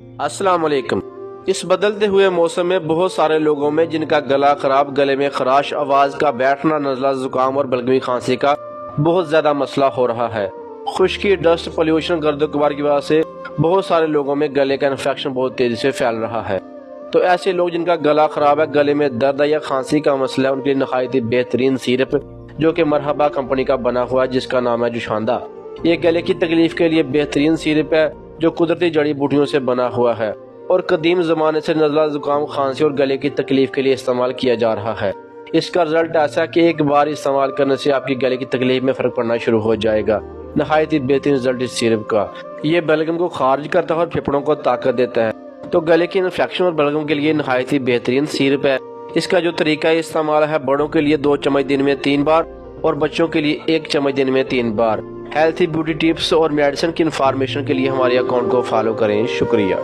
السلام علیکم۔ اس بدلتے ہوئے موسم میں بہت سارے لوگوں میں جن کا گلا خراب، گلے میں خراش، آواز کا بیٹھنا، نزلہ، زکام اور بلغمی کھانسی کا بہت زیادہ مسئلہ ہو رہا ہے۔ خشکی، ڈسٹ، پولیوشن، گرد و غبار کی وجہ سے بہت سارے لوگوں میں گلے کا انفیکشن بہت تیزی سے پھیل رہا ہے۔ تو ایسے لوگ جن کا گلا خراب ہے، گلے میں درد ہے یا کھانسی کا مسئلہ ہے، ان کے لیے نہایت ہی بہترین سیرپ جو کہ مرحبا کمپنی کا بنا ہوا ہے، جس کا نام ہے جوشاندہ۔ یہ گلے کی تکلیف کے لیے بہترین سیرپ ہے جو قدرتی جڑی بوٹیوں سے بنا ہوا ہے اور قدیم زمانے سے نزلہ، زکام، کھانسی اور گلے کی تکلیف کے لیے استعمال کیا جا رہا ہے۔ اس کا رزلٹ ایسا ہے کہ ایک بار استعمال کرنے سے آپ کی گلے کی تکلیف میں فرق پڑنا شروع ہو جائے گا۔ نہایت ہی بہترین رزلٹ اس سیرپ کا۔ یہ بلغم کو خارج کرتا ہے اور پھیپھڑوں کو طاقت دیتا ہے۔ تو گلے کی انفیکشن اور بلغم کے لیے نہایت ہی بہترین سیرپ ہے۔ اس کا جو طریقہ استعمال ہے، بڑوں کے لیے 2 چمچ دن میں 3 بار اور بچوں کے لیے 1 چمچ دن میں 3 بار۔ ہیلتھی بیوٹی ٹپس اور میڈیسن کی انفارمیشن کے لیے ہمارے اکاؤنٹ کو فالو کریں۔ شکریہ۔